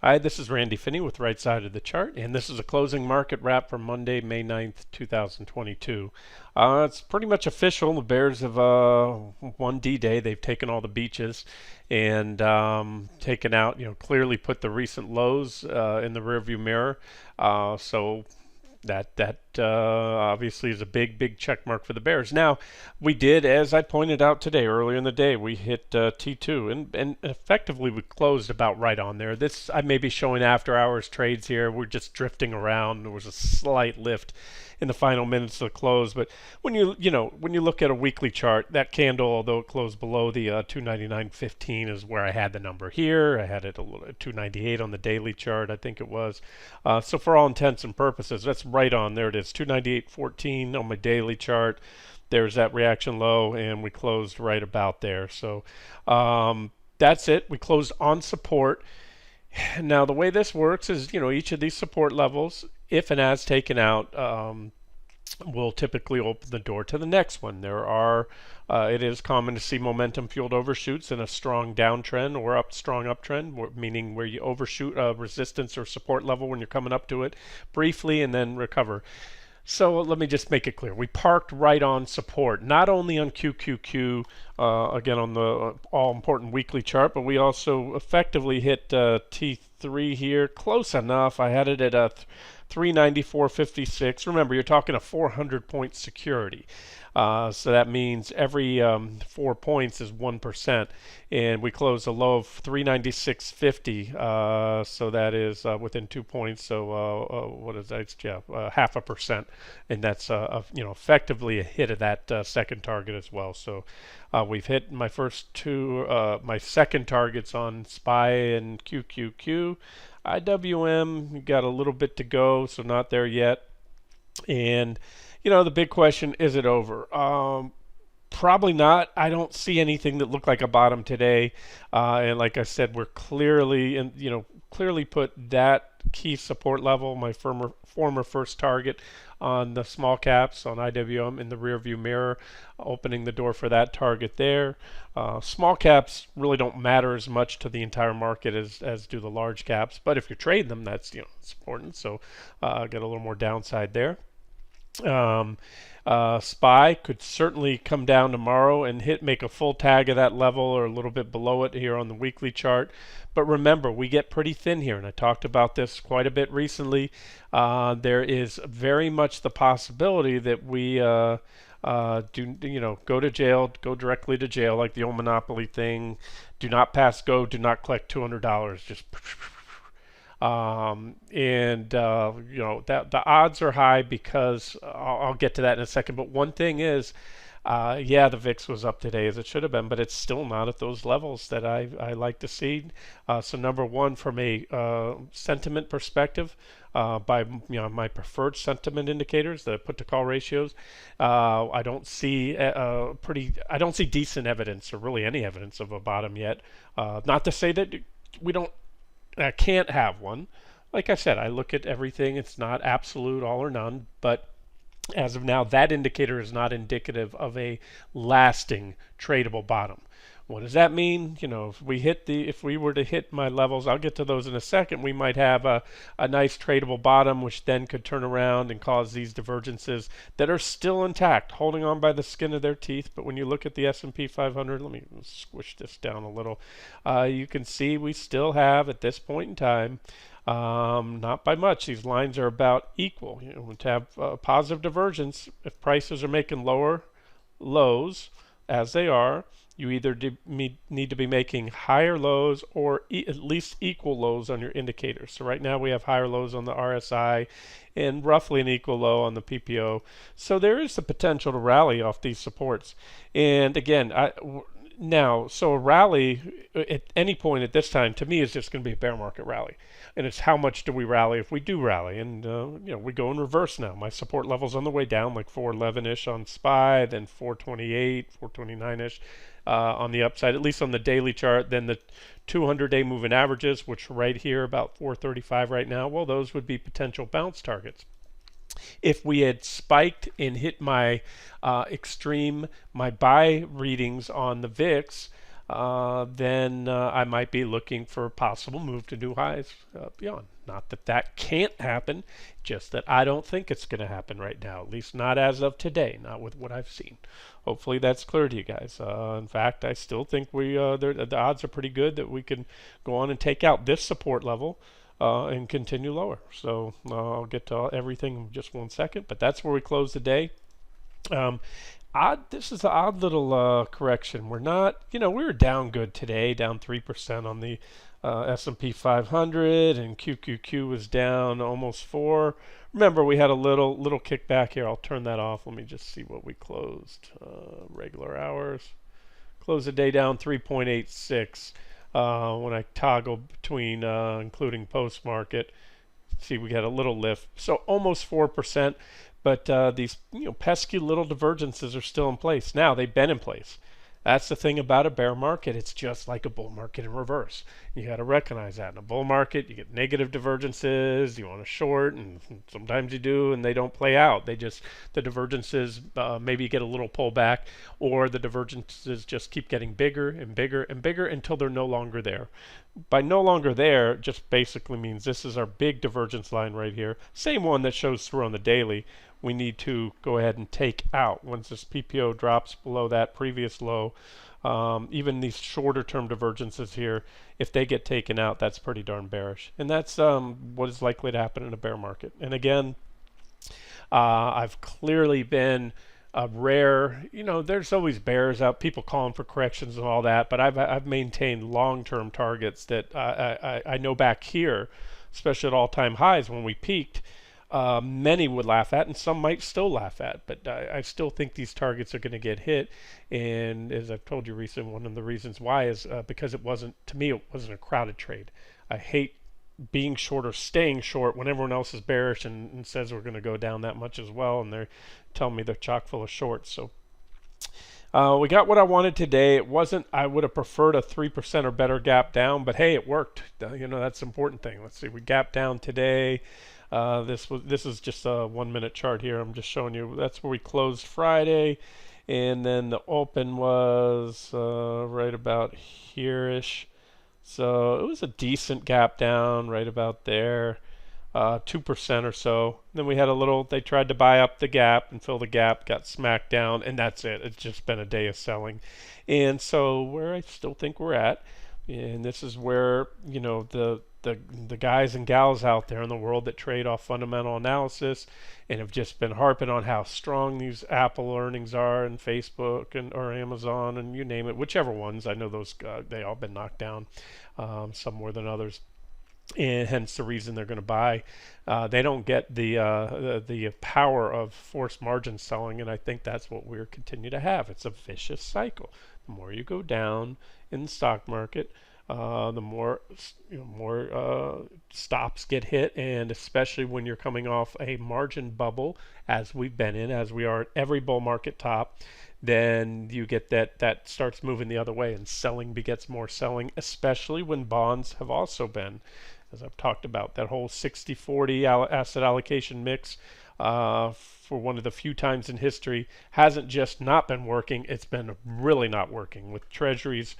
Hi, this is Randy Finney with Right Side of the Chart, and this is a closing market wrap for Monday, May 9th, 2022. It's pretty much official. The Bears have won D-Day. They've taken all the beaches and taken out, clearly put the recent lows in the rearview mirror. So that obviously is a big check mark for the Bears. Now, we did, as I pointed out today, earlier in the day, we hit T2, and effectively we closed about right on there. This, I may be showing after hours trades here. We're just drifting around. There was a slight lift in the final minutes of the close, but when you look at a weekly chart, that candle, although it closed below the 299.15, is where I had the number here. I had it a little 298 on the daily chart, I think it was. So for all intents and purposes, that's right on. There it is, 298.14 on my daily chart. There's that reaction low, and we closed right about there. So that's it. We closed on support. Now, the way this works is, each of these support levels, if and as taken out, will typically open the door to the next one. It is common to see momentum-fueled overshoots in a strong downtrend or strong uptrend, meaning where you overshoot a resistance or support level when you're coming up to it briefly and then recover. So let me just make it clear. We parked right on support, not only on QQQ, again on the all-important weekly chart, but we also effectively hit T3 here, close enough. I had it at 394.56. Remember, you're talking a 400-point security. So that means every 4 points is 1%, and we closed a low of 396.50. So that is within 2 points. So what is that? Yeah, 0.5%, and that's effectively a hit of that second target as well. So we've hit my my second targets on SPY and QQQ. IWM got a little bit to go, so not there yet. And the big question, is it over? Probably not. I don't see anything that looked like a bottom today. And like I said, we're clearly put that key support level, my former first target on the small caps on IWM in the rearview mirror, opening the door for that target there. Small caps really don't matter as much to the entire market as do the large caps, but if you're trading them, that's it's important. So get a little more downside there. SPY could certainly come down tomorrow and make a full tag of that level or a little bit below it here on the weekly chart. But remember, we get pretty thin here, and I talked about this quite a bit recently. There is very much the possibility that we go to jail, go directly to jail, like the old Monopoly thing. Do not pass go, do not collect $200. Just that the odds are high because I'll get to that in a second. But one thing is, the VIX was up today as it should have been, but it's still not at those levels that I like to see. So number one, from a sentiment perspective, by my preferred sentiment indicators, the put to call ratios, I don't see decent evidence or really any evidence of a bottom yet. Not to say that we can't have one. Like I said, I look at everything. It's not absolute all or none, but as of now, that indicator is not indicative of a lasting tradable bottom. What does that mean? If we were to hit my levels, I'll get to those in a second, we might have a nice tradable bottom, which then could turn around and cause these divergences that are still intact, holding on by the skin of their teeth. But when you look at the S&P 500, let me squish this down a little, you can see we still have, at this point in time, not by much. These lines are about equal. To have positive divergence, if prices are making lower lows, as they are, you either need to be making higher lows or at least equal lows on your indicators. So right now we have higher lows on the RSI and roughly an equal low on the PPO. So there is the potential to rally off these supports. And again, so a rally at any point at this time, to me, is just going to be a bear market rally. And it's how much do we rally if we do rally. And, we go in reverse now. My support level's on the way down, like 411-ish on SPY, then 428, 429-ish on the upside, at least on the daily chart. Then the 200-day moving averages, which are right here, about 435 right now, well, those would be potential bounce targets. If we had spiked and hit my buy readings on the VIX, then I might be looking for a possible move to new highs beyond. Not that that can't happen, just that I don't think it's going to happen right now, at least not as of today, not with what I've seen. Hopefully that's clear to you guys. In fact, I still think the odds are pretty good that we can go on and take out this support level and continue lower. So I'll get to everything in just 1 second, but that's where we close the day. Um, this is an odd little correction. We're not, we were down good today, down 3% on the S&P 500, and QQQ was down almost 4. Remember, we had a little kickback here. I'll turn that off. Let me just see what we closed. Regular hours. Closed the day down 3.86. When I toggle between including post market, see we got a little lift, so almost 4%. But these pesky little divergences are still in place. Now they've been in place. That's the thing about a bear market. It's just like a bull market in reverse. You got to recognize that. In a bull market, you get negative divergences. You want to short, and sometimes you do, and they don't play out. The divergences maybe get a little pullback, or the divergences just keep getting bigger and bigger and bigger until they're no longer there. By no longer there, just basically means this is our big divergence line right here. Same one that shows through on the daily. We need to go ahead and take out once this PPO drops below that previous low. Even these shorter term divergences here, if they get taken out, that's pretty darn bearish. And that's what is likely to happen in a bear market. And again, I've clearly been a rare, there's always bears out, people calling for corrections and all that, but I've maintained long-term targets that I know back here, especially at all-time highs when we peaked, many would laugh at, and some might still laugh at. But I still think these targets are going to get hit. And as I've told you recently, one of the reasons why is because to me, it wasn't a crowded trade. I hate being short or staying short when everyone else is bearish and says we're going to go down that much as well, and they're telling me they're chock full of shorts. So we got what I wanted today. It wasn't, I would have preferred a 3% or better gap down, but hey, it worked. That's the important thing. Let's see, we gapped down today. This is just a 1 minute chart here. I'm just showing you. That's where we closed Friday, and then the open was right about here-ish. So it was a decent gap down right about there, 2% or so. Then we had they tried to buy up the gap and fill the gap, got smacked down, and that's it. It's just been a day of selling. And so where I still think we're at, and this is where, the guys and gals out there in the world that trade off fundamental analysis and have just been harping on how strong these Apple earnings are, and Facebook or Amazon, and you name it, whichever ones. I know those they all been knocked down, some more than others, and hence the reason they're going to buy. They don't get the power of forced margin selling, and I think that's what we're continue to have. It's a vicious cycle. The more you go down in the stock market, the more stops get hit, and especially when you're coming off a margin bubble, as we've been in, as we are at every bull market top, then you get that starts moving the other way, and selling begets more selling, especially when bonds have also been, as I've talked about, that whole 60-40 asset allocation mix, for one of the few times in history, hasn't just not been working, it's been really not working, with treasuries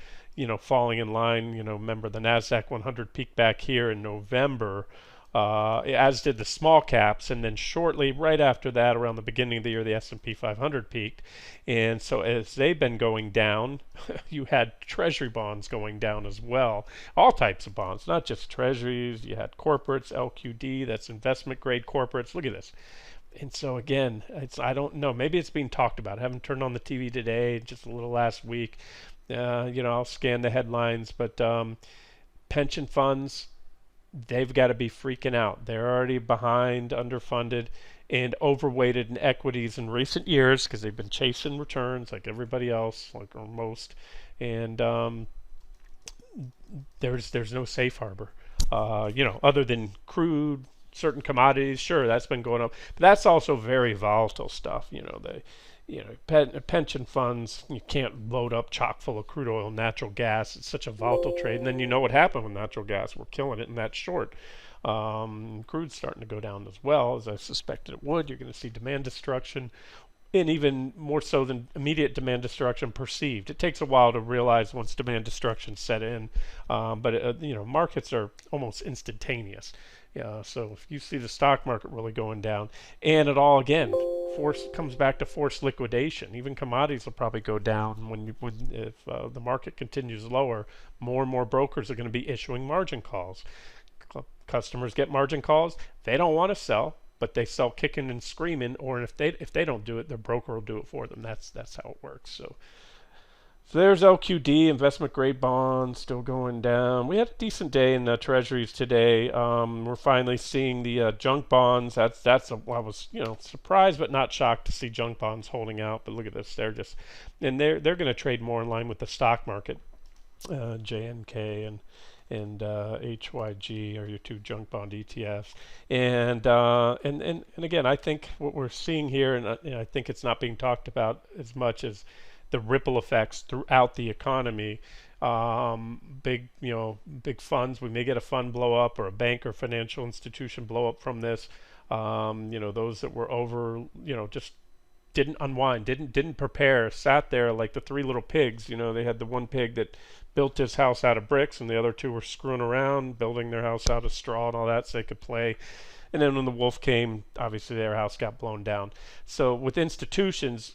falling in line. Remember the NASDAQ 100 peaked back here in November, as did the small caps, and then shortly right after that, around the beginning of the year, the S&P 500 peaked. And so as they've been going down, you had treasury bonds going down as well, all types of bonds, not just treasuries. You had corporates, LQD, that's investment grade corporates. Look at this. And so again, I don't know, maybe it's being talked about. I haven't turned on the TV today, just a little last week. I'll scan the headlines, but pension funds, they've got to be freaking out. They're already behind, underfunded, and overweighted in equities in recent years because they've been chasing returns like everybody else, or most. And there's no safe harbor, other than crude, certain commodities. Sure, that's been going up, but that's also very volatile stuff. Pension funds, you can't load up chock full of crude oil and natural gas. It's such a volatile trade. And then you know what happened with natural gas. We're killing it in that short. Crude's starting to go down as well, as I suspected it would. You're going to see demand destruction. and even more so than immediate demand destruction perceived. It takes a while to realize once demand destruction set in, but markets are almost instantaneous. Yeah, so if you see the stock market really going down, and it all again, force comes back to forced liquidation. Even commodities will probably go down when if the market continues lower. More and more brokers are going to be issuing margin calls. Customers get margin calls. They don't want to sell, but they sell kicking and screaming. Or if they don't do it, their broker will do it for them. That's how it works. So there's LQD, investment grade bonds, still going down. We had a decent day in the treasuries today. We're finally seeing the junk bonds. I was surprised but not shocked to see junk bonds holding out. But look at this, they're going to trade more in line with the stock market. JNK and HYG are your two junk bond ETFs. And again, I think what we're seeing here, and I think it's not being talked about as much as the ripple effects throughout the economy. Big funds. We may get a fund blow up or a bank or financial institution blow up from this. Those that were over, just didn't unwind, didn't prepare, sat there like the three little pigs. They had the one pig that built his house out of bricks, and the other two were screwing around, building their house out of straw and all that so they could play. And then when the wolf came, obviously their house got blown down. So with institutions,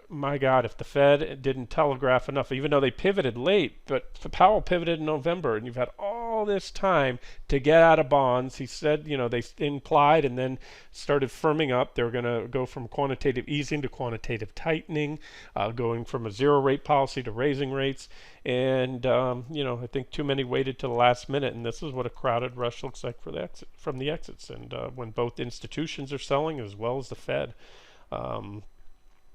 my God, if the Fed didn't telegraph enough, even though they pivoted late, but Powell pivoted in November, and you've had all this time to get out of bonds. He said, they implied and then started firming up. They're going to go from quantitative easing to quantitative tightening, going from a zero rate policy to raising rates. And, I think too many waited till the last minute, and this is what a crowded rush looks like from the exits. And when both institutions are selling as well as the Fed.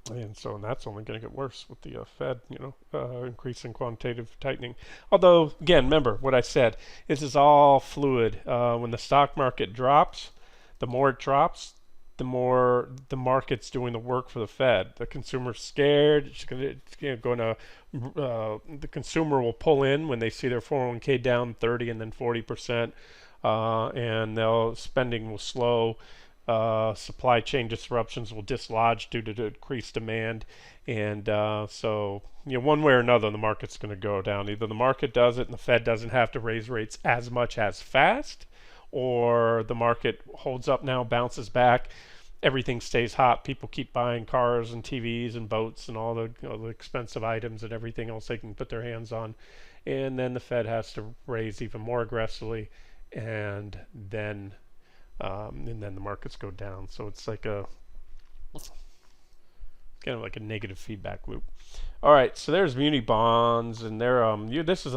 And that's only going to get worse with the Fed, increasing quantitative tightening. Although, again, remember what I said. This is all fluid. When the stock market drops, the more it drops, the more the market's doing the work for the Fed. The consumer's scared. The consumer will pull in when they see their 401k down 30 and then 40%, and spending will slow. Supply chain disruptions will dislodge due to decreased demand, and one way or another the market's going to go down. Either the market does it and the Fed doesn't have to raise rates as much as fast, or the market holds up now, bounces back, everything stays hot, people keep buying cars and TVs and boats and all the expensive items and everything else they can put their hands on, and then the Fed has to raise even more aggressively, and then the markets go down. So it's like kind of like a negative feedback loop. All right, so there's muni bonds, and this is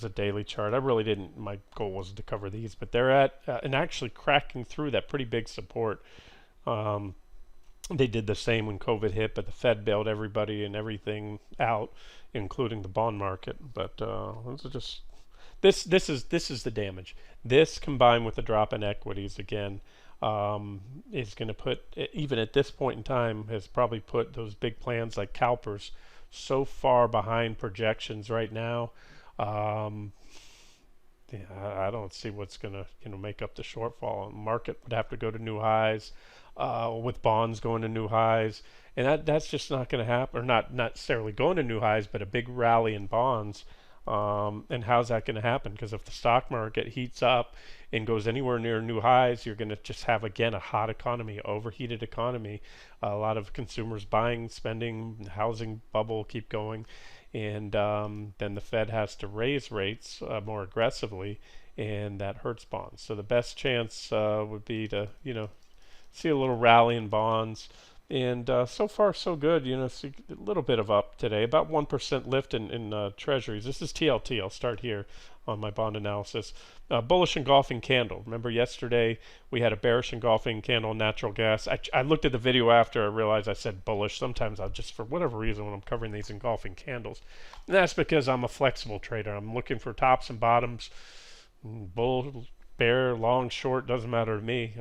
a daily chart. I really didn't. My goal wasn't to cover these, but they're at and actually cracking through that pretty big support. They did the same when COVID hit, but the Fed bailed everybody and everything out, including the bond market. But this is the damage. This combined with the drop in equities again is going to put, even at this point in time, has probably put those big plans like CalPERS so far behind projections right now. I don't see what's going to make up the shortfall. The market would have to go to new highs, with bonds going to new highs, and that's just not going to happen. Or not necessarily going to new highs, but a big rally in bonds. And how's that going to happen? Because if the stock market heats up and goes anywhere near new highs, you're going to just have, again, a hot economy, overheated economy. A lot of consumers buying, spending, housing bubble keep going. And then the Fed has to raise rates more aggressively, and that hurts bonds. So the best chance would be to, see a little rally in bonds. And so far, so good. See a little bit of up today, about 1% lift in treasuries. This is TLT. I'll start here on my bond analysis. Bullish engulfing candle. Remember yesterday we had a bearish engulfing candle on natural gas. I looked at the video after I realized I said bullish. Sometimes I'll just, for whatever reason, when I'm covering these engulfing candles. And that's because I'm a flexible trader. I'm looking for tops and bottoms, bear, long, short, doesn't matter to me.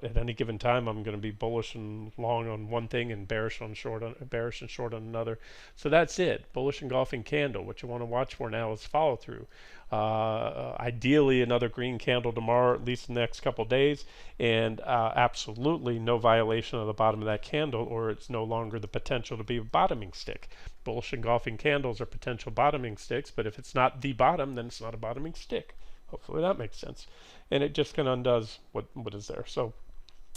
At any given time, I'm going to be bullish and long on one thing and bearish and short on another. So that's it. Bullish engulfing candle. What you want to watch for now is follow through. Ideally, another green candle tomorrow, at least the next couple days, and absolutely no violation of the bottom of that candle, or it's no longer the potential to be a bottoming stick. Bullish engulfing candles are potential bottoming sticks, but if it's not the bottom, then it's not a bottoming stick. Hopefully that makes sense, and it just kind of undoes what is there.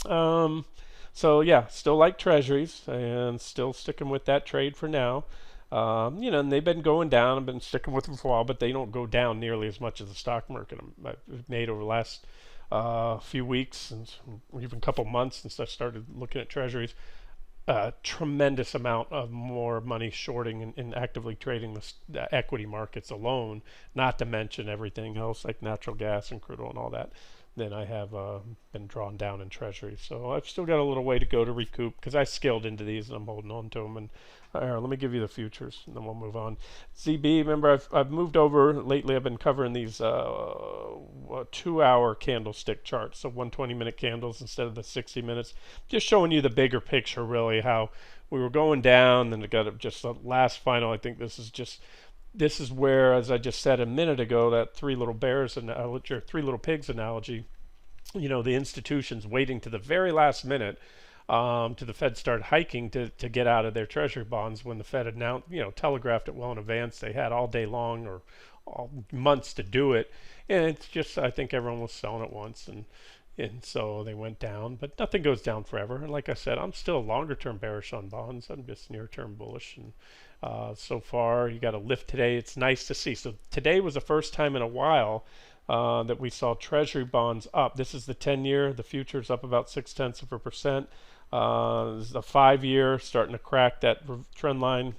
Um, so yeah, still like treasuries and still sticking with that trade for now. And they've been going down. I've been sticking with them for a while, but they don't go down nearly as much as the stock market. I've made over the last few weeks and even a couple months since I started looking at treasuries. A tremendous amount of more money shorting and actively trading the equity markets alone, not to mention everything else like natural gas and crude oil and all that. Then I have been drawn down in treasuries. So I've still got a little way to go to recoup because I scaled into these and I'm holding on to them. And let me give you the futures and then we'll move on. ZB, remember I've moved over lately. I've been covering these 2-hour candlestick charts, so 120-minute candles instead of the 60 minutes. Just showing you the bigger picture, really, how we were going down, then it got just the last final. I think this is where, as I just said a minute ago, that three little bears analogy, or three little pigs analogy, the institutions waiting to the very last minute to the Fed start hiking to get out of their treasury bonds when the Fed announced, telegraphed it well in advance. They had all day long or all months to do it. And it's just, I think everyone was selling at once. And so they went down, but nothing goes down forever. And like I said, I'm still longer term bearish on bonds. I'm just near term bullish. And so far, you got a lift today. It's nice to see. So today was the first time in a while that we saw treasury bonds up. This is the 10-year. The future's up about 0.6%. This is the 5-year starting to crack that trend line.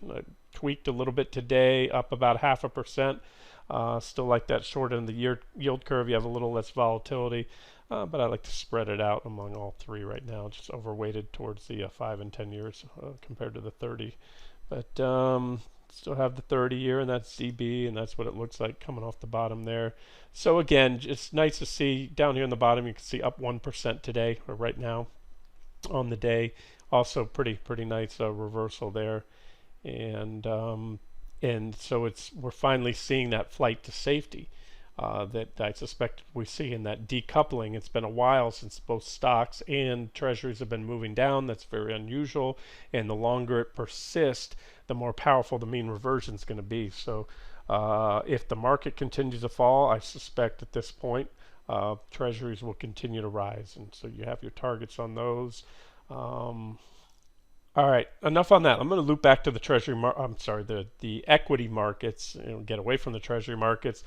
Tweaked a little bit today, up about 0.5%. Still like that short end of the yield curve. You have a little less volatility. But I like to spread it out among all three right now, just overweighted towards the 5 and 10 years compared to the 30. But still have the 30-year, and that's ZB, and that's what it looks like coming off the bottom there. So again, it's nice to see down here on the bottom. You can see up 1% today, or right now on the day. Also pretty nice reversal there, and so we're finally seeing that flight to safety. That I suspect we see in that decoupling. It's been a while since both stocks and treasuries have been moving down. That's very unusual. And the longer it persists, the more powerful the mean reversion is going to be. So if the market continues to fall, I suspect at this point, treasuries will continue to rise. And so you have your targets on those. All right, enough on that. I'm going to loop back to the the equity markets, get away from the treasury markets.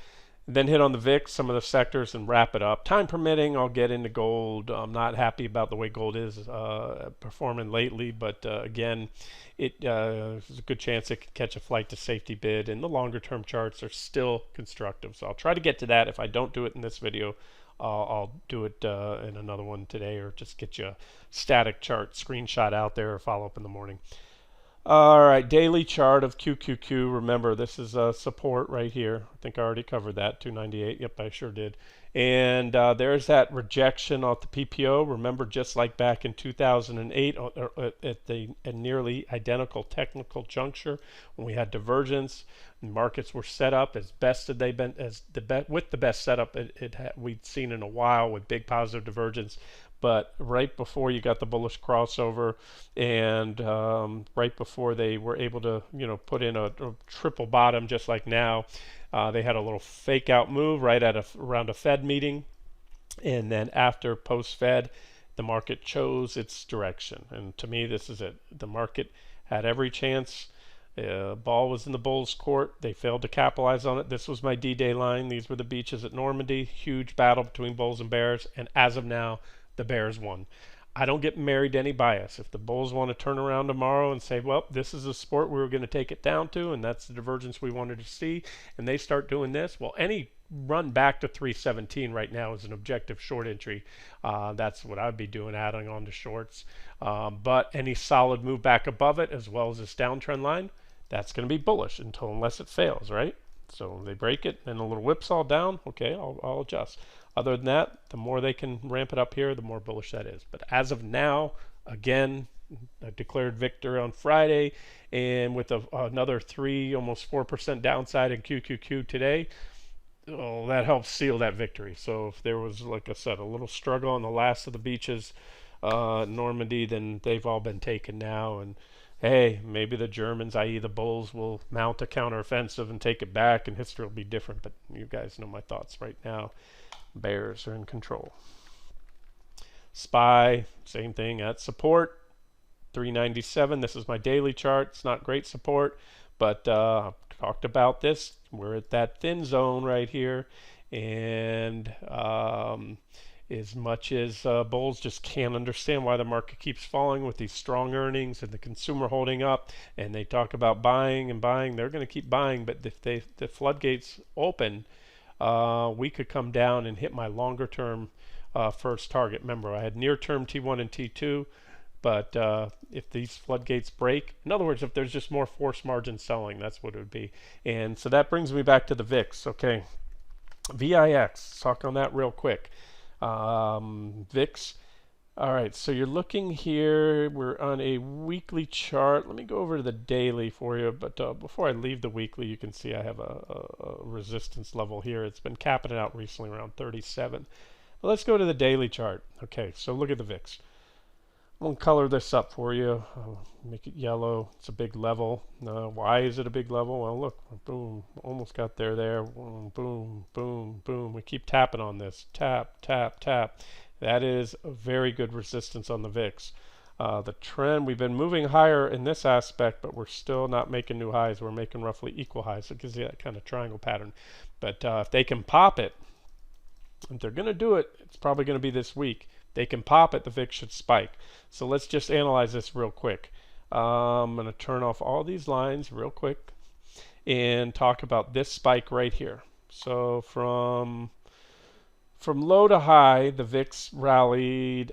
Then hit on the VIX, some of the sectors, and wrap it up. Time permitting, I'll get into gold. I'm not happy about the way gold is performing lately, but again, there's a good chance it could catch a flight to safety bid, and the longer-term charts are still constructive. So I'll try to get to that. If I don't do it in this video, I'll do it in another one today, or just get you a static chart screenshot out there or follow up in the morning. All right, daily chart of QQQ. Remember, this is support right here. I think I already covered that, 298. Yep, I sure did. And there's that rejection off the PPO. Remember, just like back in 2008 at a nearly identical technical juncture when we had divergence, markets were set up as best as they've been, with the best setup we'd seen in a while with big positive divergence. But right before you got the bullish crossover, and right before they were able to, put in a triple bottom, just like now, they had a little fake out move right around a Fed meeting, and then after post-Fed, the market chose its direction. And to me, this is it. The market had every chance. Ball was in the bulls' court. They failed to capitalize on it. This was my D-Day line. These were the beaches at Normandy. Huge battle between bulls and bears, and as of now, the bears won. I don't get married to any bias. If the bulls want to turn around tomorrow and say, well, this is a sport we were going to take it down to, and that's the divergence we wanted to see, and they start doing this, well, any run back to 317 right now is an objective short entry. That's what I'd be doing, adding on to shorts. But any solid move back above it, as well as this downtrend line, that's going to be bullish unless it fails, right? So they break it and a little whipsaw down. Okay, I'll adjust. Other than that, the more they can ramp it up here, the more bullish that is. But as of now, again, I declared victor on Friday, and with another 3, almost 4% downside in QQQ today, oh, that helps seal that victory. So if there was, like I said, a little struggle on the last of the beaches, Normandy, then they've all been taken now. And hey, maybe the Germans, i.e. the Bulls, will mount a counteroffensive and take it back, and history will be different. But you guys know my thoughts right now. Bears are in control. SPY, same thing at support, 397. This is my daily chart. It's not great support, but I've talked about this. We're at that thin zone right here, and as much as bulls just can't understand why the market keeps falling with these strong earnings and the consumer holding up, and they talk about buying and buying, they're going to keep buying. But if the floodgates open, we could come down and hit my longer term first target. Remember, I had near term T1 and T2, but if these floodgates break, in other words, if there's just more forced margin selling, that's what it would be. And so that brings me back to the VIX. Okay, VIX, let's talk on that real quick. VIX. All right, so you're looking here. We're on a weekly chart. Let me go over to the daily for you. But before I leave the weekly, you can see I have a resistance level here. It's been capping it out recently around 37. But let's go to the daily chart. Okay, so look at the VIX. I'm going to color this up for you. I'll make it yellow. It's a big level. Why is it a big level? Well, look, boom, almost got there. Boom, boom, boom, boom. We keep tapping on this. Tap, tap, tap. That is a very good resistance on the VIX. The trend, we've been moving higher in this aspect, but we're still not making new highs. We're making roughly equal highs. So it gives you that kind of triangle pattern. But if they can pop it, if they're going to do it, it's probably going to be this week. They can pop it, the VIX should spike. So let's just analyze this real quick. I'm going to turn off all these lines real quick and talk about this spike right here. So from low to high, the VIX rallied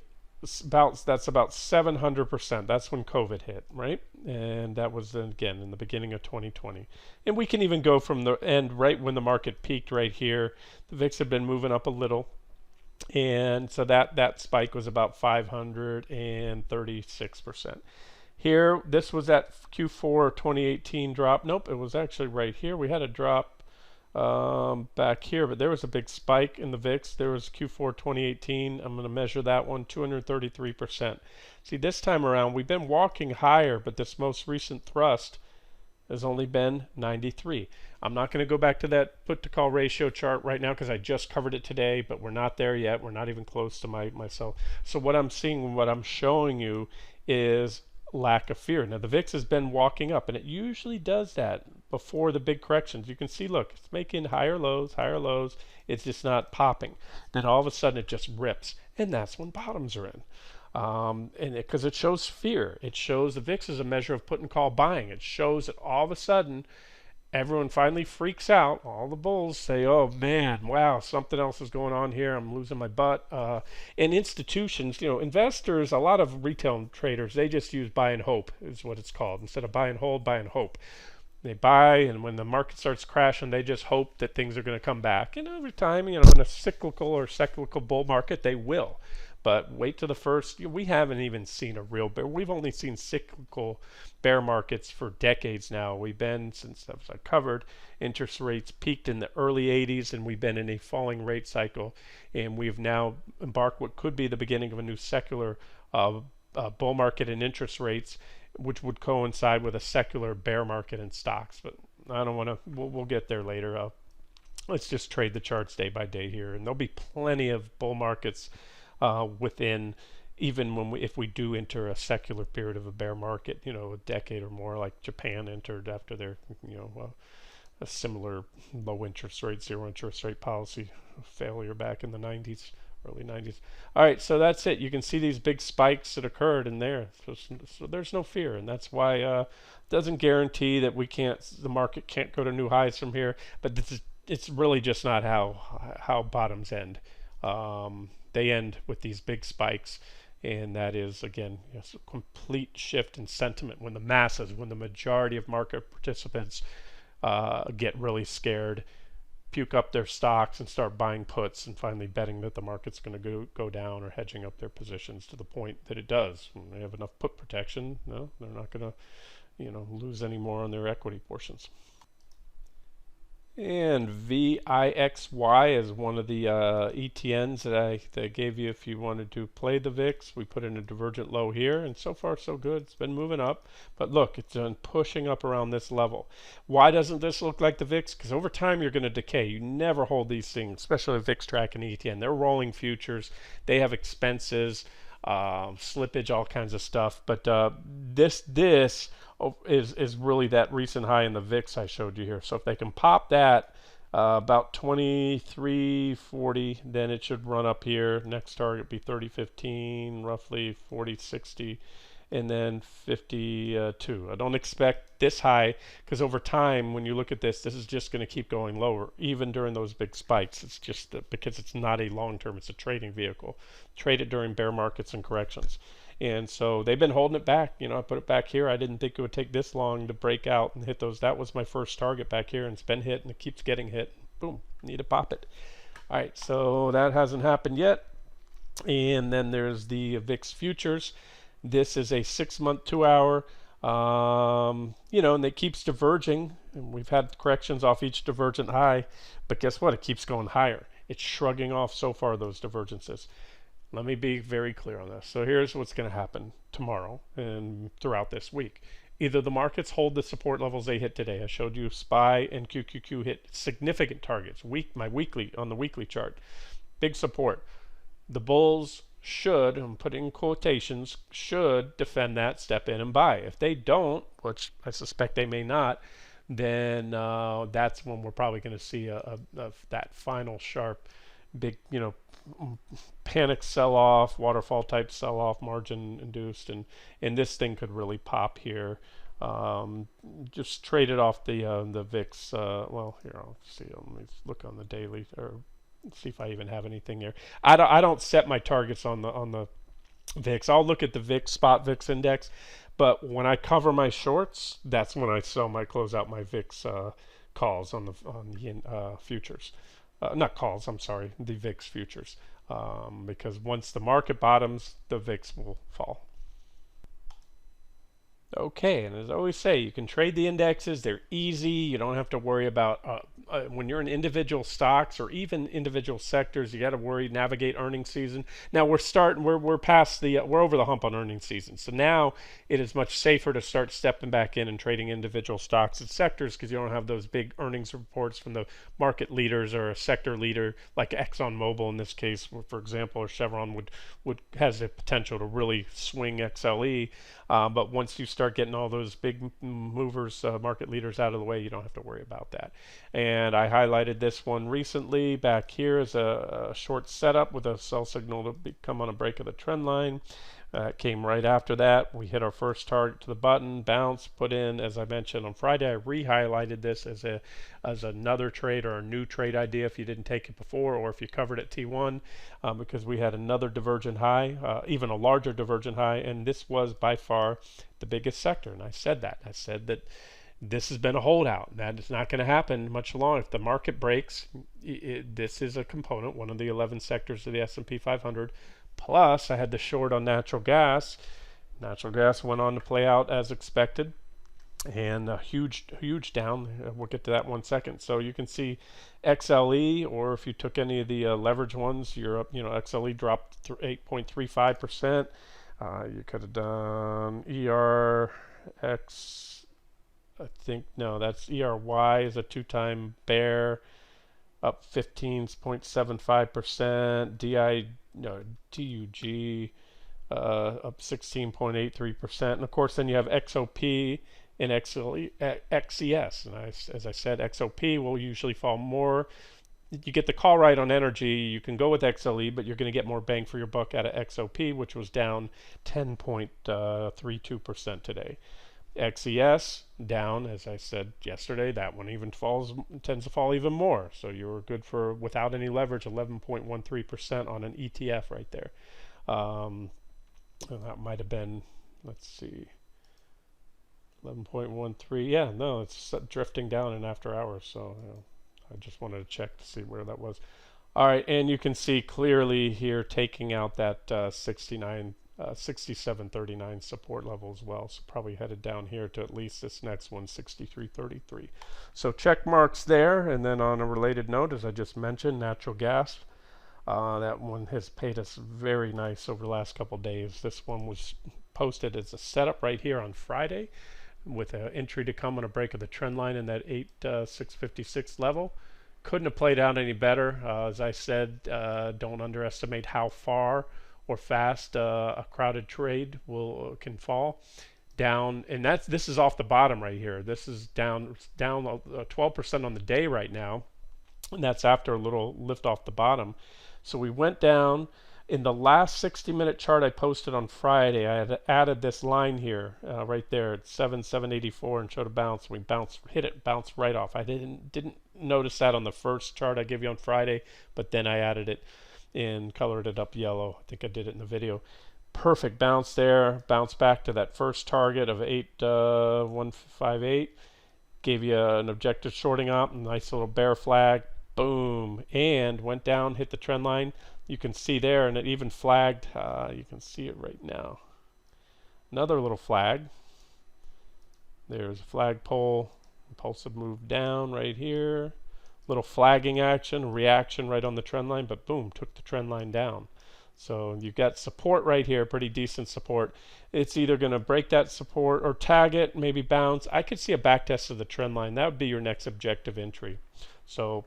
that's about 700%. That's when COVID hit, right? And that was again in the beginning of 2020. And we can even go from the end right when the market peaked right here. The VIX had been moving up a little. And so that spike was about 536%. Here, this was that Q4 2018 drop. Nope, it was actually right here. We had a drop back here, but there was a big spike in the VIX. There was Q4 2018. I'm going to measure that one, 233%. See, this time around, we've been walking higher, but this most recent thrust has only been 93. I'm not going to go back to that put to call ratio chart right now because I just covered it today, but we're not there yet. We're not even close to myself. So what I'm seeing, what I'm showing you is lack of fear. Now the VIX has been walking up, and it usually does that before the big corrections. You can see, look, it's making higher lows. It's just not popping. Then all of a sudden it just rips, and that's when bottoms are in. And because it shows fear, it shows the VIX is a measure of put and call buying. It shows that all of a sudden everyone finally freaks out. All the bulls say, oh man, wow, something else is going on here. I'm losing my butt. And institutions, investors, a lot of retail traders, they just use buy and hope is what it's called. Instead of buy and hold, buy and hope. They buy, and when the market starts crashing, they just hope that things are going to come back. And over time, in a cyclical or cyclical bull market, they will. But wait till the first. We haven't even seen a real bear. We've only seen cyclical bear markets for decades now. We've been, since as I covered, interest rates peaked in the early 80s, and we've been in a falling rate cycle. And we've now embarked what could be the beginning of a new secular bull market in interest rates, which would coincide with a secular bear market in stocks. But I don't want to. We'll get there later. Let's just trade the charts day by day here, and there'll be plenty of bull markets within, even when if we do enter a secular period of a bear market, a decade or more, like Japan entered after their, a similar low interest rate, zero interest rate policy failure back in the 90s, early 90s. All right, so that's it. You can see these big spikes that occurred in there. So there's no fear, and that's why it doesn't guarantee that the market can't go to new highs from here, but it's really just not how bottoms end. They end with these big spikes, and that is, again, a complete shift in sentiment when the masses, when the majority of market participants get really scared, puke up their stocks, and start buying puts and finally betting that the market's going to go down, or hedging up their positions to the point that it does. When they have enough put protection, no, they're not going to lose any more on their equity portions. And VIXY is one of the ETNs that I gave you if you wanted to play the VIX. We put in a divergent low here, and so far so good. It's been moving up, but look, it's been pushing up around this level. Why doesn't this look like the VIX? Because over time you're going to decay. You never hold these things, especially VIX track and ETN. They're rolling futures. They have expenses, slippage, all kinds of stuff. But this is really that recent high in the VIX I showed you here. So if they can pop that about 23.40, then it should run up here. Next target be 30.15, roughly 40.60, and then 52. I don't expect this high, because over time, when you look at this is just going to keep going lower, even during those big spikes. It's just because it's not a long-term, it's a trading vehicle. Trade it during bear markets and corrections. And so they've been holding it back. I put it back here. I didn't think it would take this long to break out and hit those. That was my first target back here, and it's been hit, and it keeps getting hit. Boom, need to pop it. All right, so that hasn't happened yet. And then there's the VIX futures. This is a 6-month, 2-hour. And it keeps diverging. And we've had corrections off each divergent high, but guess what? It keeps going higher. It's shrugging off so far those divergences. Let me be very clear on this. So here's what's going to happen tomorrow and throughout this week. Either the markets hold the support levels they hit today. I showed you SPY and QQQ hit significant targets. On the weekly chart, big support. The bulls should, I'm putting in quotations, should defend that, step in and buy. If they don't, which I suspect they may not, then that's when we're probably going to see that final sharp, big, panic sell-off, waterfall type sell-off, margin induced, and this thing could really pop here. Just trade it off the VIX. Well, here, I'll see. Let me look on the daily, or see if I even have anything here. I don't set my targets on the VIX. I'll look at the VIX spot VIX index, but when I cover my shorts, that's when I close out my VIX calls on the futures. Not calls, I'm sorry, the VIX futures. Because once the market bottoms, the VIX will fall. Okay, and as I always say, you can trade the indexes. They're easy. You don't have to worry about when you're in individual stocks or even individual sectors. You got to navigate earnings season. Now we're past we're over the hump on earnings season. So now it is much safer to start stepping back in and trading individual stocks and sectors, because you don't have those big earnings reports from the market leaders or a sector leader like ExxonMobil in this case, for example, or Chevron has the potential to really swing XLE. But once you start getting all those big movers, market leaders out of the way, you don't have to worry about that. And I highlighted this one recently back here as a short setup with a sell signal to come on a break of the trend line. Came right after that. We hit our first target to the button, bounce, put in, as I mentioned on Friday, I re-highlighted this as another trade or a new trade idea if you didn't take it before, or if you covered at T1, because we had another divergent high, even a larger divergent high, and this was by far the biggest sector. And I said that this has been a holdout. That is not going to happen much longer. If the market breaks, this is a component, one of the 11 sectors of the S&P 500. Plus, I had the short on natural gas. Natural gas went on to play out as expected, and a huge down. We'll get to that in 1 second. So you can see XLE, or if you took any of the leverage ones, you're up. XLE dropped 8.35%. You could have done ERX. I think no, that's ERY is a 2-time bear, up 15.75%. DUG up 16.83%, and of course then you have XOP and XES, and as I said, XOP will usually fall more. You get the call right on energy. You can go with XLE, but you're going to get more bang for your buck out of XOP, which was down 10.32% today. XES down, as I said yesterday, that one tends to fall even more. So you were good for, without any leverage, 11.13% on an ETF right there. And that might have been, let's see, 11.13. Yeah, no, it's drifting down in after hours. So I just wanted to check to see where that was. All right, and you can see clearly here taking out that 67.39 support level as well. So probably headed down here to at least this next one, 63.33. So check marks there. And then on a related note, as I just mentioned, natural gas. That one has paid us very nice over the last couple of days. This one was posted as a setup right here on Friday with an entry to come on a break of the trend line in that 8,656 level. Couldn't have played out any better. As I said, don't underestimate how far or fast a crowded trade can fall down. And this is off the bottom right here. This is down 12% on the day right now, and that's after a little lift off the bottom. So we went down. In the last 60-minute chart I posted on Friday, I had added this line here, right there at 7,784, and showed a bounce. We hit it, bounced right off. I didn't notice that on the first chart I gave you on Friday, but then I added it and colored it up yellow. I think I did it in the video. Perfect bounce there. Bounce back to that first target of 8,158. Gave you an objective shorting up, nice little bear flag. Boom, and went down, hit the trend line. You can see there, and it even flagged. You can see it right now. Another little flag. There's a flagpole. Impulsive move down right here. Little flagging action, reaction right on the trend line, but boom, took the trend line down. So you've got support right here, pretty decent support. It's either going to break that support or tag it, maybe bounce. I could see a back test of the trend line. That would be your next objective entry. So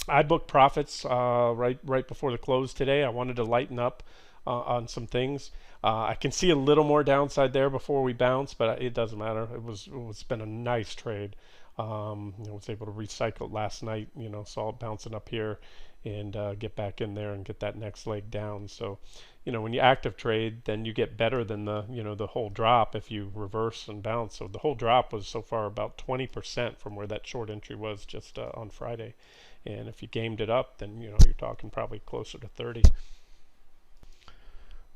I booked profits right before the close today. I wanted to lighten up on some things. I can see a little more downside there before we bounce, but it doesn't matter. It's been a nice trade. Was able to recycle it last night. Saw it bouncing up here and get back in there and get that next leg down. So, when you active trade, then you get better than the whole drop if you reverse and bounce. So the whole drop was so far about 20% from where that short entry was just on Friday. And if you gamed it up, then you're talking probably closer to 30.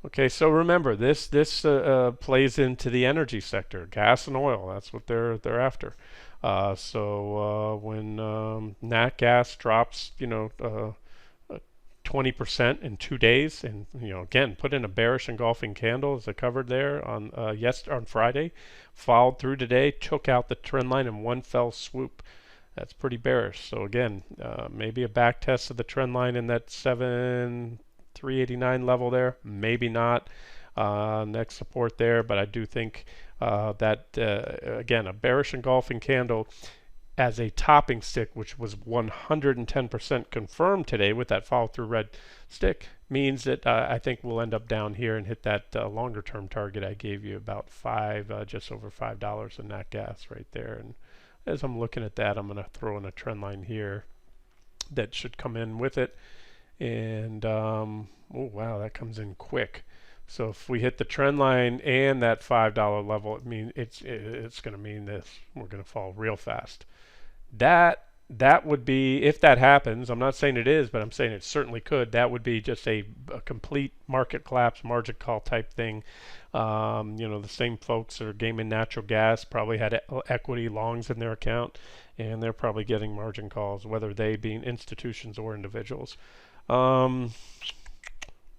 Okay, so remember this plays into the energy sector, gas and oil. That's what they're after. When nat gas drops, 20% in 2 days, and again put in a bearish engulfing candle as I covered there on Friday, followed through today, took out the trend line in one fell swoop. That's pretty bearish. So again, maybe a back test of the trend line in that 7,389 level there. Maybe not. Next support there, but I do think that again, a bearish engulfing candle as a topping stick, which was 110% confirmed today with that follow through red stick, means that I think we'll end up down here and hit that longer term target I gave you, about just over $5 in nat gas right there. And as I'm looking at that, I'm going to throw in a trend line here that should come in with it. And oh wow, that comes in quick. So if we hit the trend line and that $5 level, it's going to mean this. We're going to fall real fast. That would be, if that happens, I'm not saying it is, but I'm saying it certainly could. That would be just a complete market collapse, margin call type thing. The same folks that are gaming natural gas probably had equity longs in their account, and they're probably getting margin calls, whether they being institutions or individuals. And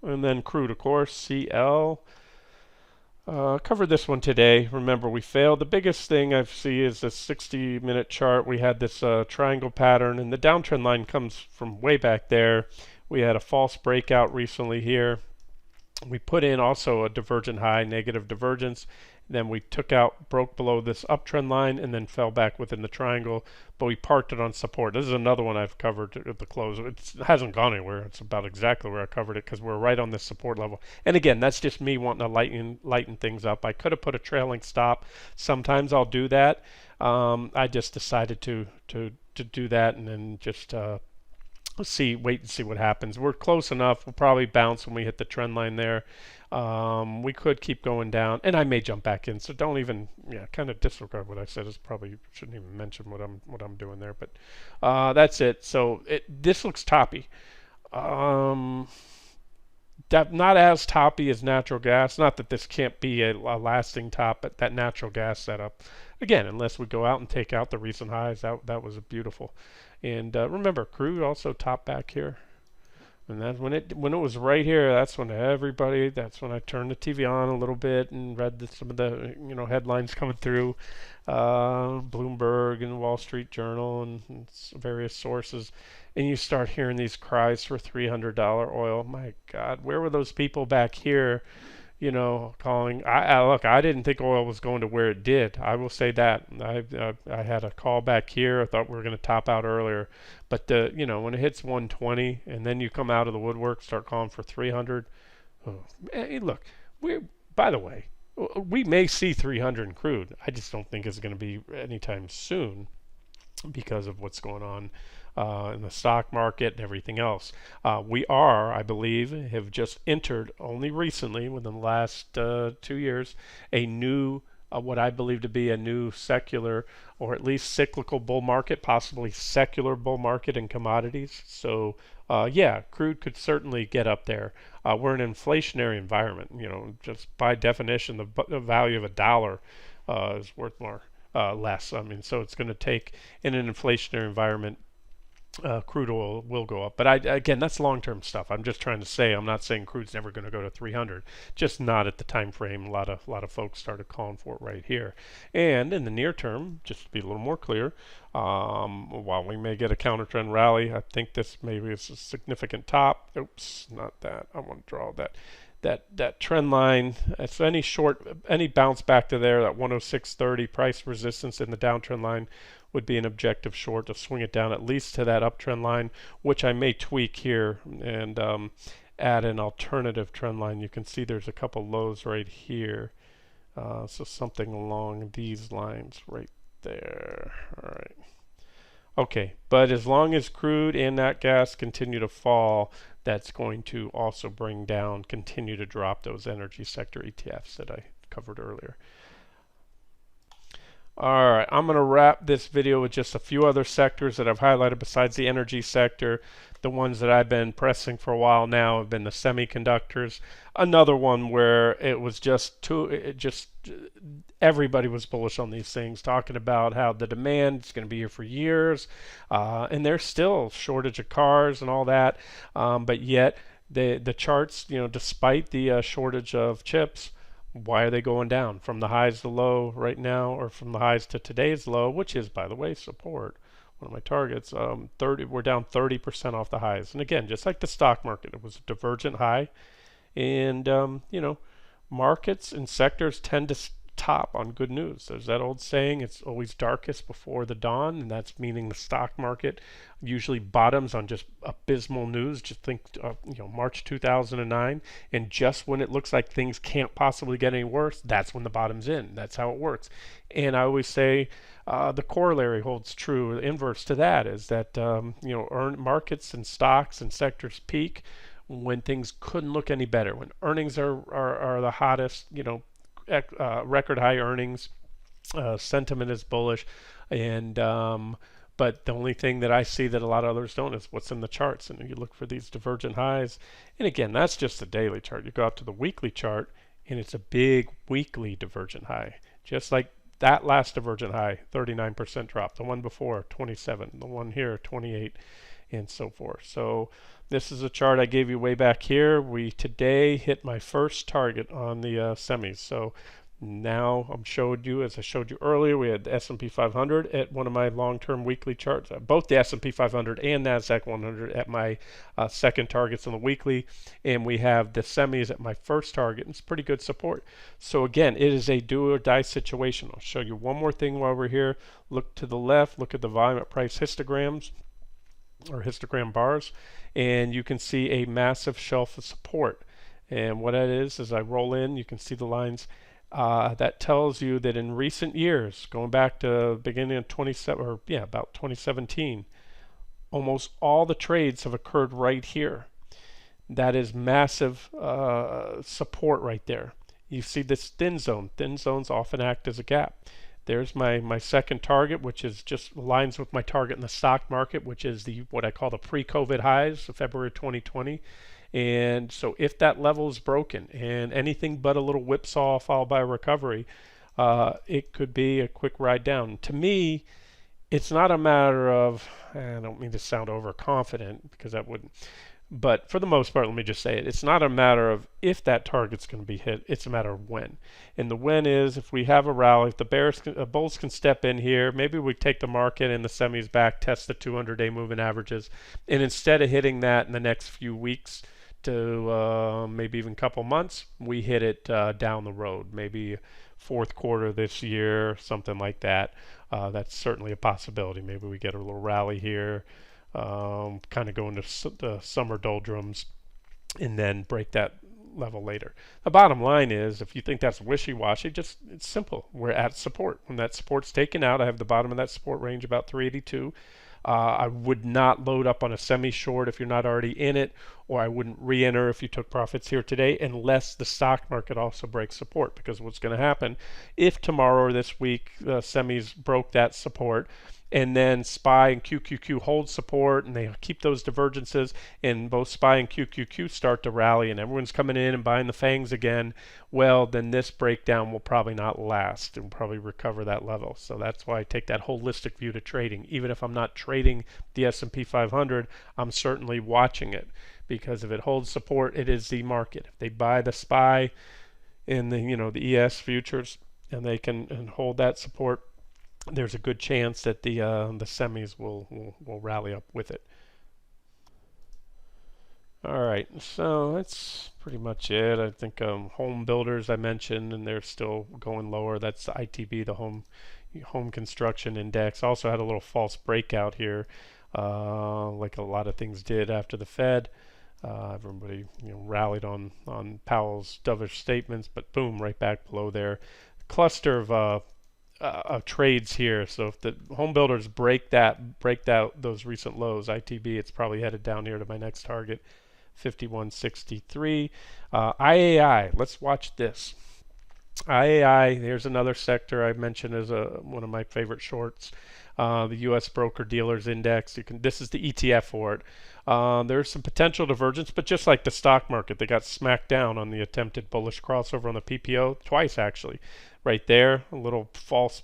then crude, of course, CL. Covered this one today. Remember, we failed. The biggest thing I see is this 60-minute chart. We had this triangle pattern, and the downtrend line comes from way back there. We had a false breakout recently here. We put in also a divergent high, negative divergence. Then we broke below this uptrend line, and then fell back within the triangle. But we parked it on support. This is another one I've covered at the close. It hasn't gone anywhere. It's about exactly where I covered it because we're right on this support level. And again, that's just me wanting to lighten things up. I could have put a trailing stop. Sometimes I'll do that. I just decided to do that and then just wait and see what happens. We're close enough. We'll probably bounce when we hit the trend line there. We could keep going down, and I may jump back in. So don't even, kind of disregard what I said. It's probably shouldn't even mention what I'm doing there. But that's it. So this looks toppy. Not as toppy as natural gas. Not that this can't be a lasting top, but that natural gas setup. again, unless we go out and take out the recent highs, that was beautiful. And remember, crude also topped back here. And that's when it was right here. That's when everybody. That's when I turned the TV on a little bit and read some of the headlines coming through, Bloomberg and Wall Street Journal and various sources, and you start hearing these cries for $300 oil. My God, where were those people back here? Calling. Look, I didn't think oil was going to where it did. I will say that. I had a call back here. I thought we were going to top out earlier, but when it hits 120 and then you come out of the woodwork, start calling for 300. Oh, hey, look, by the way, we may see 300 in crude. I just don't think it's going to be anytime soon because of what's going on in the stock market and everything else. We are, I believe, have just entered only recently, within the last 2 years, a new, what I believe to be a new secular or at least cyclical bull market, possibly secular bull market in commodities. So, yeah, crude could certainly get up there. We're in an inflationary environment. Just by definition, the value of a dollar is worth more. Less. I mean, so it's going to take, in an inflationary environment, crude oil will go up. But again, that's long-term stuff. I'm just trying to say, I'm not saying crude's never going to go to 300, just not at the time frame. A lot of folks started calling for it right here. And in the near term, just to be a little more clear, while we may get a counter trend rally, I think this maybe is a significant top. Oops, not that. I want to draw that trend line. If any bounce back to there, that 106.30 price resistance in the downtrend line would be an objective short to swing it down at least to that uptrend line, which I may tweak here and add an alternative trend line. You can see there's a couple lows right here, so something along these lines right there. All right. Okay, but as long as crude and nat gas continue to fall, that's going to also continue to drop those energy sector ETFs that I covered earlier. All right, I'm going to wrap this video with just a few other sectors that I've highlighted besides the energy sector. The ones that I've been pressing for a while now have been the semiconductors. Another one where it was everybody was bullish on these things, talking about how the demand is going to be here for years, and there's still shortage of cars and all that, but yet the charts, despite the shortage of chips, why are they going down from the highs to low right now, or from the highs to today's low, which is, by the way, support, one of my targets. We're down 30% off the highs. And again, just like the stock market, it was a divergent high. And, markets and sectors tend to top on good news. There's that old saying, it's always darkest before the dawn, and that's meaning the stock market usually bottoms on just abysmal news. Just think, March 2009, and just when it looks like things can't possibly get any worse, that's when the bottom's in. That's how it works. And I always say the corollary holds true. The inverse to that is that markets and stocks and sectors peak when things couldn't look any better, when earnings are the hottest, record high earnings, sentiment is bullish, and but the only thing that I see that a lot of others don't is what's in the charts. And you look for these divergent highs, and again, that's just the daily chart. You go out to the weekly chart, and it's a big weekly divergent high, just like that last divergent high, 39% drop. The one before, 27. The one here, 28, and so forth. So this is a chart I gave you way back here. We today hit my first target on the semis. So now I'm showed you, as I showed you earlier, we had the S&P 500 at one of my long-term weekly charts. Both the S&P 500 and NASDAQ 100 at my second targets on the weekly. And we have the semis at my first target. And it's pretty good support. So again, it is a do or die situation. I'll show you one more thing while we're here. Look to the left. Look at the volume at price histograms, or histogram bars, and you can see a massive shelf of support. And what that is, as I roll in, you can see the lines. That tells you that in recent years, going back to beginning of about 2017, almost all the trades have occurred right here. That is massive support right there. You see this thin zone. Thin zones often act as a gap. There's my second target, which is just aligns with my target in the stock market, which is what I call the pre-COVID highs of February 2020. And so if that level is broken and anything but a little whipsaw followed by a recovery, it could be a quick ride down. To me, it's not a matter of, I don't mean to sound overconfident because that wouldn't, but for the most part, let me just say it. It's not a matter of if that target's going to be hit. It's a matter of when. And the when is if we have a rally, if the bulls can step in here, maybe we take the market and the semis back, test the 200-day moving averages, and instead of hitting that in the next few weeks to maybe even couple months, we hit it down the road, maybe fourth quarter this year, something like that. That's certainly a possibility. Maybe we get a little rally here, kind of go into the summer doldrums, and then break that level later. The bottom line is, if you think that's wishy-washy, it's simple. We're at support. When that support's taken out, I have the bottom of that support range about 382. I would not load up on a semi-short if you're not already in it, or I wouldn't re-enter if you took profits here today, unless the stock market also breaks support. Because what's going to happen if tomorrow or this week semis broke that support, and then SPY and QQQ hold support, and they keep those divergences, and both SPY and QQQ start to rally, and everyone's coming in and buying the fangs again, well, then this breakdown will probably not last and probably recover that level. So that's why I take that holistic view to trading. Even if I'm not trading the S&P 500, I'm certainly watching it, because if it holds support, it is the market. If they buy the SPY in the ES futures, and they can hold that support, there's a good chance that the semis will rally up with it. All right, so that's pretty much it. I think home builders I mentioned, and they're still going lower. That's the ITB, the home construction index. Also had a little false breakout here, like a lot of things did after the Fed. Everybody rallied on Powell's dovish statements, but boom, right back below there. Cluster of trades here. So if the home builders break those recent lows, ITB, it's probably headed down here to my next target, 5163. IAI, let's watch this. IAI, here's another sector I mentioned as one of my favorite shorts. The U.S. Broker Dealers Index. This is the ETF for it. There's some potential divergence, but just like the stock market, they got smacked down on the attempted bullish crossover on the PPO twice, actually. Right there, a little false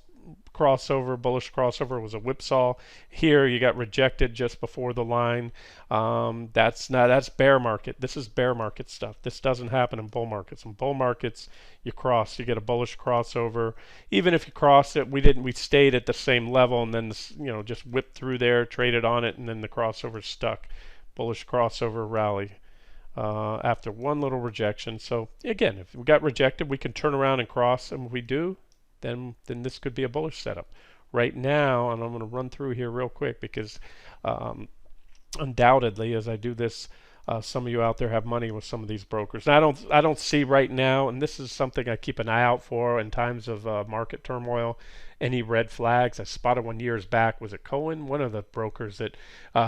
crossover, bullish crossover was a whipsaw. Here you got rejected just before the line. That's bear market. This is bear market stuff. This doesn't happen in bull markets. In bull markets, you get a bullish crossover. Even if you cross it, we stayed at the same level, and then just whipped through there, traded on it, and then the crossover stuck. Bullish crossover rally. After one little rejection. So again, if we got rejected, we can turn around and cross, and if we do, then this could be a bullish setup. Right now, and I'm going to run through here real quick because undoubtedly, as I do this, some of you out there have money with some of these brokers. And I don't see right now, and this is something I keep an eye out for in times of market turmoil, any red flags. I spotted one years back. Was it Cohen? One of the brokers that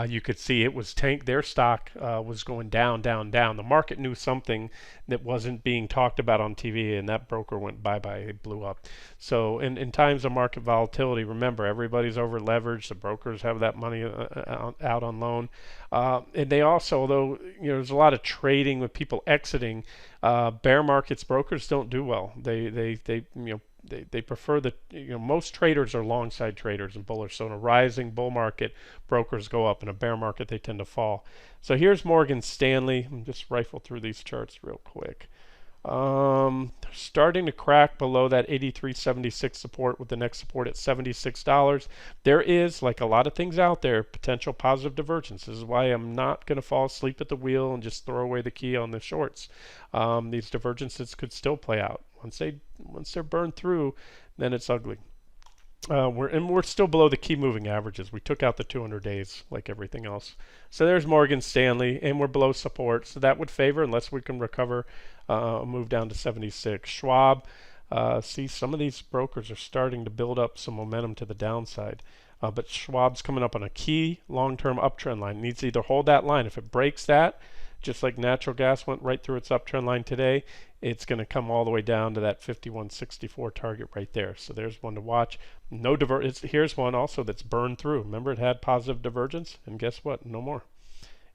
you could see it was their stock was going down, down, down. The market knew something that wasn't being talked about on TV, and that broker went bye-bye. It blew up. So in times of market volatility, remember, everybody's over leveraged. The brokers have that money out on loan. And they also, although there's a lot of trading with people exiting, bear markets, brokers don't do well. They prefer most traders are long side traders and bullish. So in a rising bull market, brokers go up. In a bear market, they tend to fall. So here's Morgan Stanley. I'm just rifle through these charts real quick. Starting to crack below that 83.76 support, with the next support at $76. There is, like a lot of things out there, potential positive divergence. This is why I'm not going to fall asleep at the wheel and just throw away the key on the shorts. These divergences could still play out. Once they're burned through, then it's ugly. We're still below the key moving averages. We took out the 200 days like everything else. So there's Morgan Stanley, and we're below support. So that would favor, unless we can recover, move down to 76. Schwab, see, some of these brokers are starting to build up some momentum to the downside. But Schwab's coming up on a key long-term uptrend line. It needs to either hold that line. If it breaks that, just like natural gas went right through its uptrend line today, it's going to come all the way down to that 51.64 target right there. So there's one to watch. Here's one also that's burned through. Remember, it had positive divergence, and guess what? No more.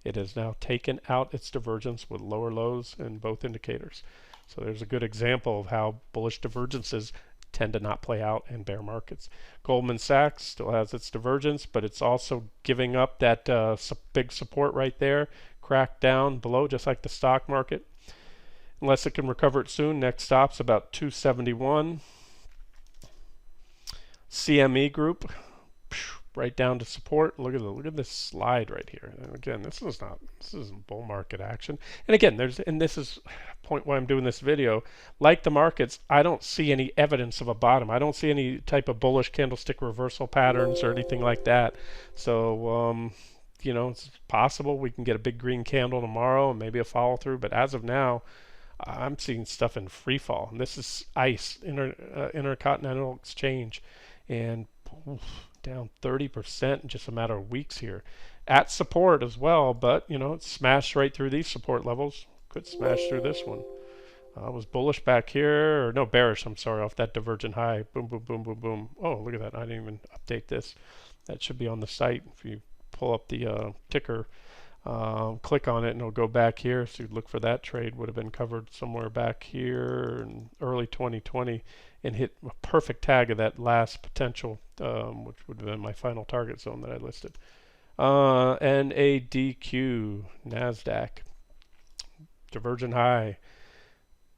It has now taken out its divergence with lower lows in both indicators. So there's a good example of how bullish divergences tend to not play out in bear markets. Goldman Sachs still has its divergence, but it's also giving up that big support right there, cracked down below, just like the stock market. Unless it can recover it soon, next stop's about 271. CME Group, right down to support. Look at this slide right here. And again, this isn't bull market action. And again, this is the point why I'm doing this video. Like the markets, I don't see any evidence of a bottom. I don't see any type of bullish candlestick reversal patterns or anything like that. So it's possible we can get a big green candle tomorrow and maybe a follow through. But as of now, I'm seeing stuff in free fall. And this is ICE, Intercontinental Exchange, and down 30% in just a matter of weeks here. At support as well, but it smashed right through these support levels. Could smash through this one. Was bullish back here, or no, bearish, I'm sorry, off that divergent high. Boom, boom, boom, boom, boom. Oh, look at that. I didn't even update this. That should be on the site. If you pull up the ticker, click on it and it'll go back here. So you'd look for that trade. Would have been covered somewhere back here in early 2020 and hit a perfect tag of that last potential, which would have been my final target zone that I listed. NADQ, NASDAQ, divergent high,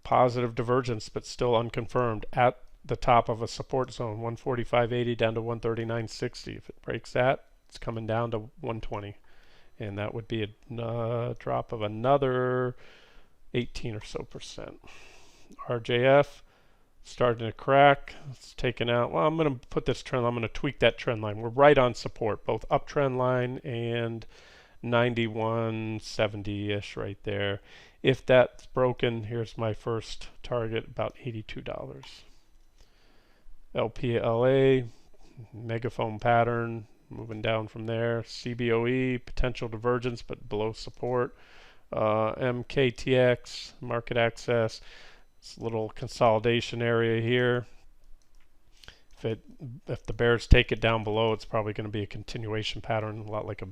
positive divergence, but still unconfirmed at the top of a support zone, 145.80 down to 139.60. If it breaks that, it's coming down to 120. And that would be a drop of another 18 or so percent. RJF starting to crack. It's taken out. Well, I'm going to put this trend. I'm going to tweak that trend line. We're right on support, both uptrend line and 91.70-ish right there. If that's broken, here's my first target, about $82. LPLA, megaphone pattern, moving down from there. CBOE, potential divergence, but below support. MKTX, market access. This little consolidation area here. If the bears take it down below, it's probably going to be a continuation pattern, a lot like a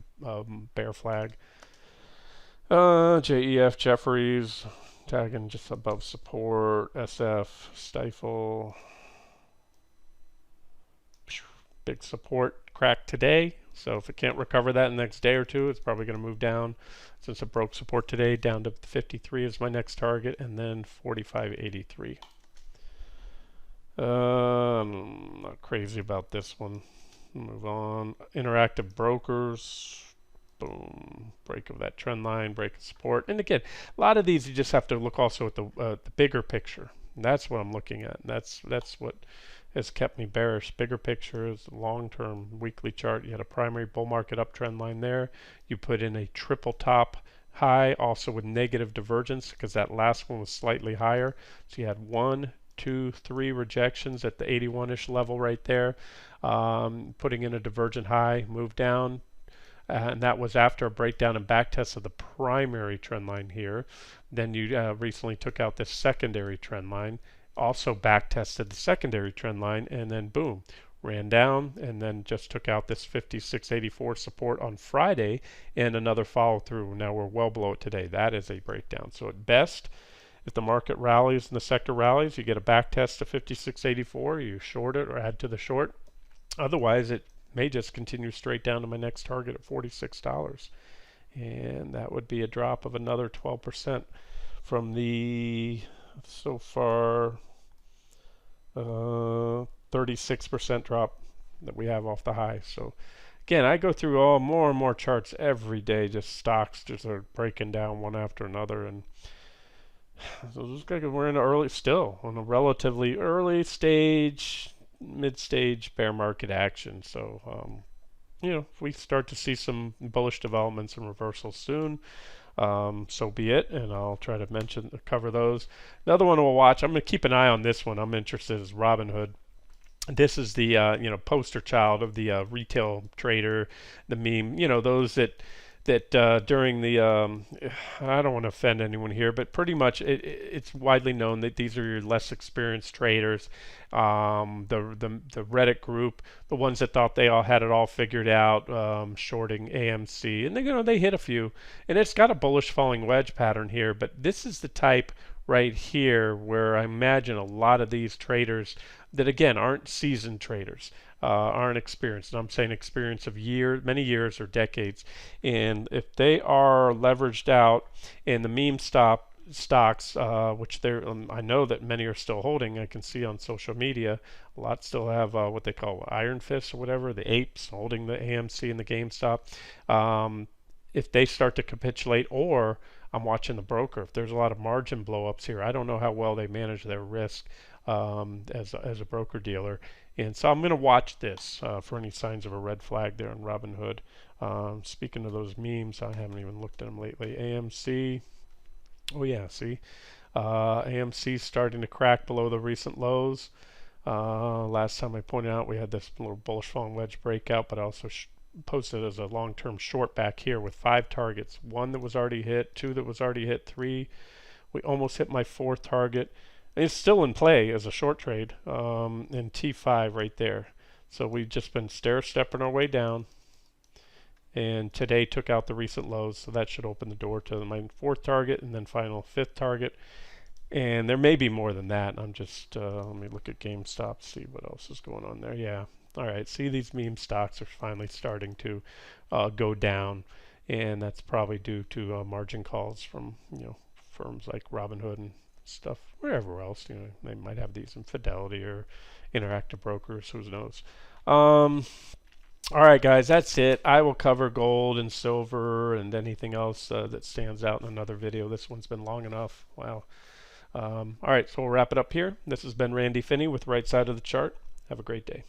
bear flag. JEF, Jeffries, tagging just above support. SF, Stifle. Big support crack today. So if it can't recover that in the next day or two, it's probably going to move down. Since it broke support today, down to 53 is my next target, and then 45.83. I'm not crazy about this one. Move on. Interactive brokers. Boom. Break of that trend line, break of support. And again, a lot of these you just have to look also at the bigger picture. And that's what I'm looking at. And that's what has kept me bearish. Bigger picture is long-term weekly chart. You had a primary bull market uptrend line there. You put in a triple top high, also with negative divergence, because that last one was slightly higher. So you had 1, 2, 3 rejections at the 81-ish level right there. Putting in a divergent high, move down. And that was after a breakdown and backtest of the primary trend line here. Then you recently took out this secondary trend line. Also back tested the secondary trend line, and then boom, ran down, and then just took out this 56.84 support on Friday and another follow through. Now we're well below it today. That is a breakdown. So at best, if the market rallies and the sector rallies, you get a back test to 56.84, you short it or add to the short. Otherwise, it may just continue straight down to my next target at $46, and that would be a drop of another 12% from the so far 36% drop that we have off the high. So again, I go through more and more charts every day. Just stocks just are breaking down one after another, and so we're in on a relatively early stage, mid-stage bear market action. So if we start to see some bullish developments and reversals soon, so be it, and I'll try to cover those. Another one we'll watch, I'm going to keep an eye on this one. I'm interested, is Robinhood. This is the poster child of the retail trader, the meme. Those that during the I don't want to offend anyone here, but pretty much it's widely known that these are your less experienced traders. The Reddit group, the ones that thought they all had it all figured out, shorting AMC, and they hit a few, and it's got a bullish falling wedge pattern here. But this is the type right here where I imagine a lot of these traders that again aren't seasoned traders, aren't experienced. And I'm saying experience of years, many years or decades. And if they are leveraged out in the meme stocks, which I know that many are still holding. I can see on social media, a lot still have what they call iron fists or whatever, the apes holding the AMC and the GameStop. Um, if they start to capitulate, or I'm watching the broker, if there's a lot of margin blowups here, I don't know how well they manage their risk as a broker dealer. And so I'm going to watch this for any signs of a red flag there on Robinhood. Speaking of those memes, I haven't even looked at them lately. AMC, oh yeah, see, AMC starting to crack below the recent lows. Last time I pointed out we had this little bullish falling wedge breakout, but I also posted as a long-term short back here with 5 targets. 1 that was already hit, 2 that was already hit, 3. We almost hit my 4th target. And it's still in play as a short trade, in T5 right there. So we've just been stair-stepping our way down. And today took out the recent lows, so that should open the door to my 4th target and then final 5th target. And there may be more than that. I'm just, let me look at GameStop, see what else is going on there. Yeah. All right. See, these meme stocks are finally starting to go down. And that's probably due to margin calls from, firms like Robinhood and stuff, wherever else. They might have these in Fidelity or Interactive Brokers, who knows. All right, guys, that's it. I will cover gold and silver and anything else that stands out in another video. This one's been long enough. Wow. All right, so we'll wrap it up here. This has been Randy Finney with Right Side of the Chart. Have a great day.